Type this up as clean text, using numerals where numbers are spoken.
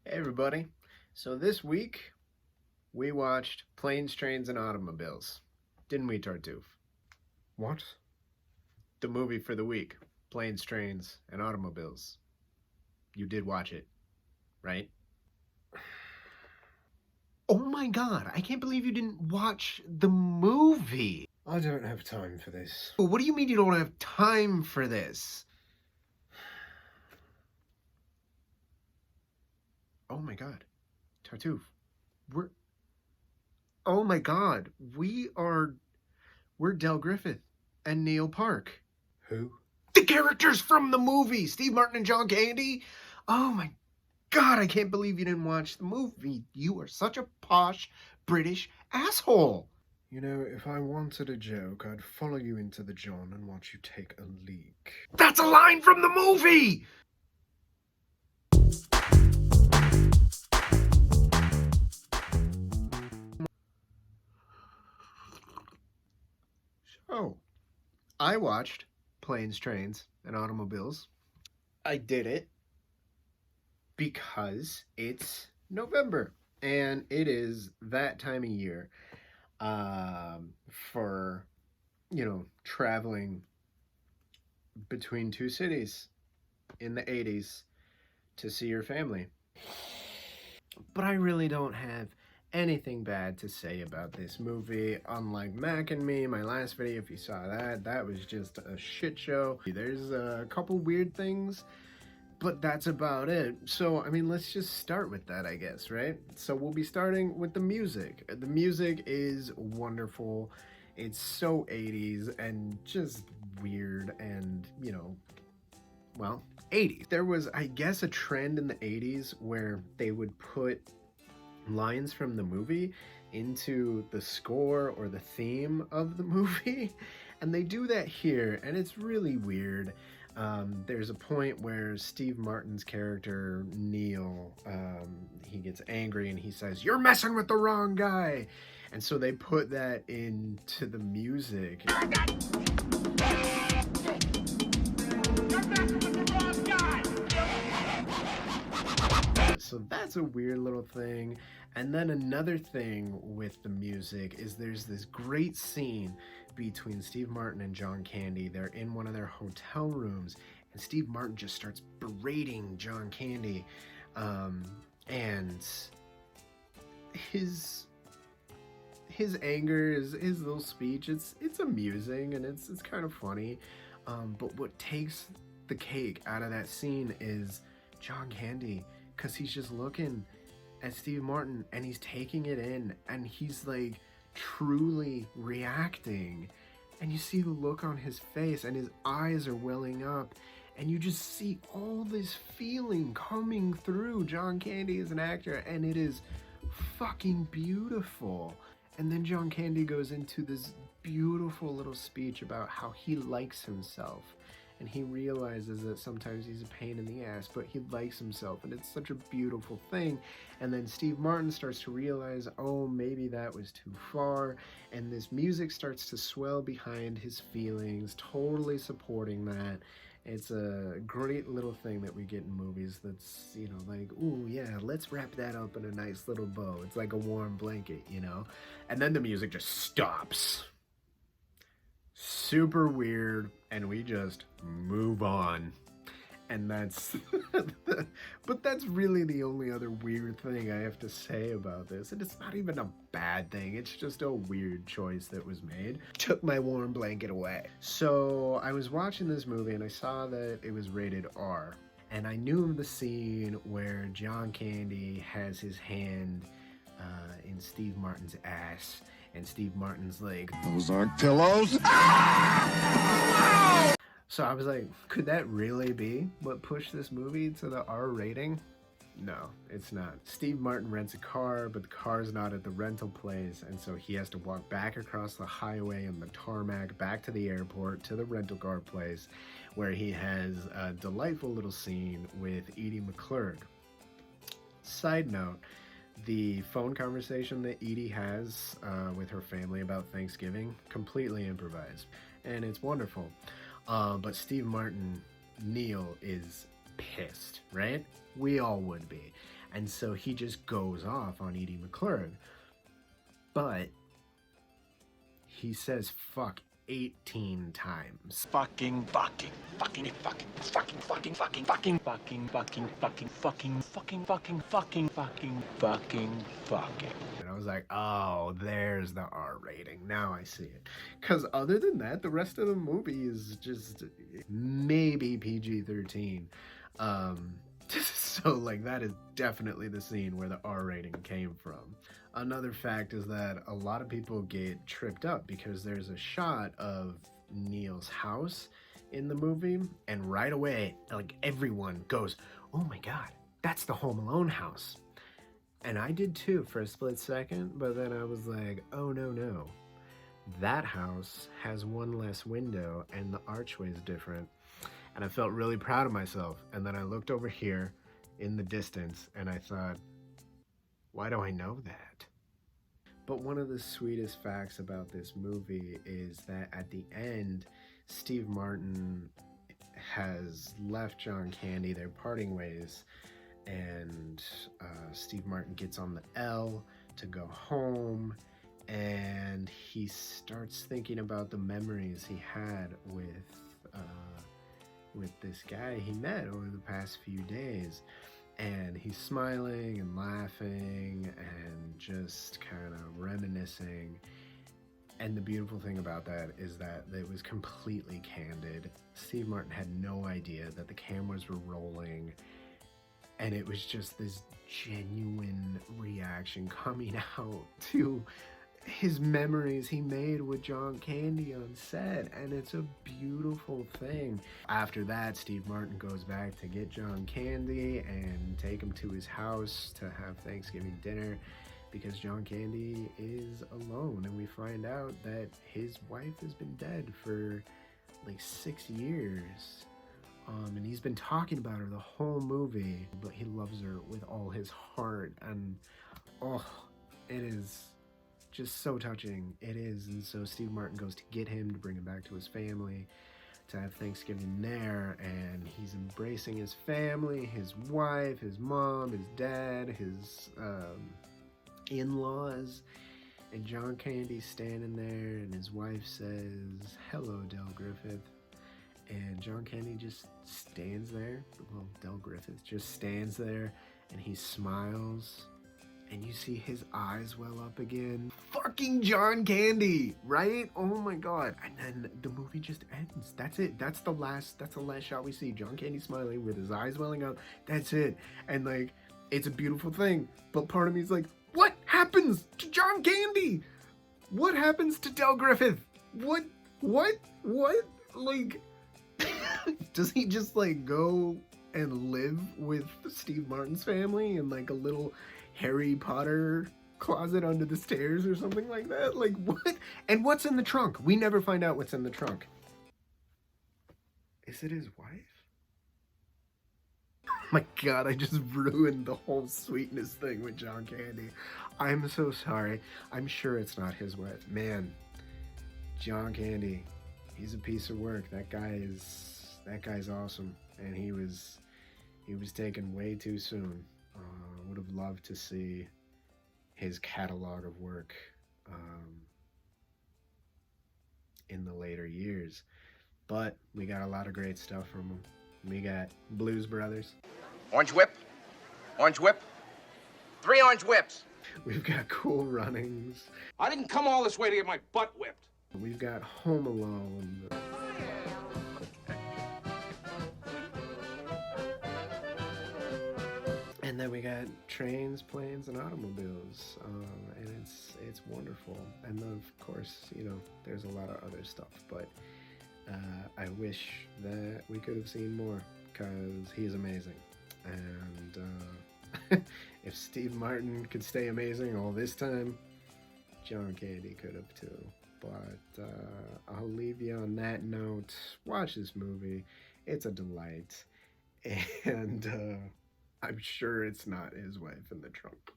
Hey everybody. So this week we watched Planes, Trains, and Automobiles. Didn't we, Tartuffe? What? The movie for the week. Planes, Trains, and Automobiles. You did watch it, right? Oh my god, I can't believe you didn't watch the movie. I don't have time for this. What do you mean you don't have time for this? Oh my god. Tartuffe, we're... Oh my god, we're Del Griffith and Neil Park. Who? The characters from the movie, Steve Martin and John Candy. Oh my god, I can't believe you didn't watch the movie. You are such a posh British asshole. You know, if I wanted a joke, I'd follow you into the John and watch you take a leak. That's a line from the movie! So, I watched Planes, Trains, and Automobiles. I did it because it's November, and it is that time of year for, traveling between two cities in the 80s to see your family. But I really don't have anything bad to say about this movie. Unlike Mac and Me, my last video, if you saw that, that was just a shit show. There's a couple weird things, but that's about it. So, I mean, let's just start with that, I guess, right? So we'll be starting with the music. The music is wonderful. It's so 80s and just weird and, 80s. There was, I guess, a trend in the 80s where they would put lines from the movie into the score or the theme of the movie, and they do that here, and it's really weird. There's a point where Steve Martin's character, Neil, he gets angry and he says, "You're messing with the wrong guy!" And so they put that into the music. So that's a weird little thing. And then another thing with the music is there's this great scene between Steve Martin and John Candy. They're in one of their hotel rooms, and Steve Martin just starts berating John Candy. And his anger, his little speech, it's amusing and it's kind of funny. But what takes the cake out of that scene is John Candy, because he's just looking at Steve Martin and he's taking it in and he's like truly reacting, and you see the look on his face and his eyes are welling up, and you just see all this feeling coming through John Candy as an actor, and it is fucking beautiful. And then John Candy goes into this beautiful little speech about how he likes himself, and he realizes that sometimes he's a pain in the ass, but he likes himself, and it's such a beautiful thing. And then Steve Martin starts to realize, oh, maybe that was too far, and this music starts to swell behind his feelings, totally supporting that. It's a great little thing that we get in movies that's, like, ooh, yeah, let's wrap that up in a nice little bow. It's like a warm blanket, And then the music just stops. Super weird, and we just move on. And that's but that's really the only other weird thing I have to say about this, and it's not even a bad thing, it's just a weird choice that was made. Took my warm blanket away. So I was watching this movie and I saw that it was rated R, and I knew of the scene where John Candy has his hand in Steve Martin's ass, and Steve Martin's like, "Those aren't pillows." So I was like, could that really be what pushed this movie to the R rating? No, it's not. Steve Martin rents a car, but the car's not at the rental place, and so he has to walk back across the highway and the tarmac back to the airport to the rental car place, where he has a delightful little scene with Edie McClurg. Side note, the phone conversation that Edie has with her family about Thanksgiving, completely improvised, and it's wonderful. But Steve Martin, Neil, is pissed, right? We all would be. And so he just goes off on Edie McClurg. But he says fuck 18 times. Fucking, fucking, fucking, fucking, fucking, fucking, fucking, fucking, fucking, fucking, fucking, fucking, fucking, fucking, fucking, fucking, fucking, fucking. And I was like, oh, there's the R rating. Now I see it. Because other than that, the rest of the movie is just maybe PG-13. So, like, that is definitely the scene where the R rating came from. Another fact is that a lot of people get tripped up because there's a shot of Neil's house in the movie, and right away, like, everyone goes, oh my god, that's the Home Alone house. And I did too for a split second, but then I was like, oh no. That house has one less window and the archway is different. And I felt really proud of myself. And then I looked over here in the distance and I thought, why do I know that? But one of the sweetest facts about this movie is that at the end, Steve Martin has left John Candy, they're parting ways, and Steve Martin gets on the L to go home, and he starts thinking about the memories he had with this guy he met over the past few days. And he's smiling and laughing and just kind of reminiscing. And the beautiful thing about that is that it was completely candid. Steve Martin had no idea that the cameras were rolling. And it was just this genuine reaction coming out to his memories he made with John Candy on set, and it's a beautiful thing. After that, Steve Martin goes back to get John Candy and take him to his house to have Thanksgiving dinner because John Candy is alone, and we find out that his wife has been dead for like 6 years. And he's been talking about her the whole movie, but he loves her with all his heart, and it is just so touching. It is. And so Steve Martin goes to get him to bring him back to his family to have Thanksgiving there, and he's embracing his family, his wife, his mom, his dad, his in-laws, and John Candy's standing there, and his wife says, hello, Del Griffith, and John Candy just stands there. Well, Del Griffith just stands there, and he smiles, and you see his eyes well up again. Fucking John Candy, right? Oh my god. And then the movie just ends. That's it. That's the last shot we see. John Candy smiling with his eyes welling up. That's it. And like, it's a beautiful thing. But part of me is like, what happens to John Candy? What happens to Del Griffith? What? Like, does he just like go and live with Steve Martin's family in like a little Harry Potter closet under the stairs or something like that? Like, what? And what's in the trunk? We never find out what's in the trunk. Is it his wife? Oh my god, I just ruined the whole sweetness thing with John Candy. I'm so sorry. I'm sure it's not his wife. Man, John Candy, he's a piece of work. That guy's awesome. And he was taken way too soon. Would have loved to see his catalog of work in the later years. But we got a lot of great stuff from him. We got Blues Brothers. Orange whip. Orange whip. 3 orange whips. We've got Cool Runnings. I didn't come all this way to get my butt whipped. We've got Home Alone. And then we got Trains, Planes, and Automobiles, and it's wonderful. And of course, you know, there's a lot of other stuff, but I wish that we could have seen more because he's amazing. And if Steve Martin could stay amazing all this time, John Candy could have too. But I'll leave you on that note. Watch this movie. It's a delight. And I'm sure it's not his wife in the trunk.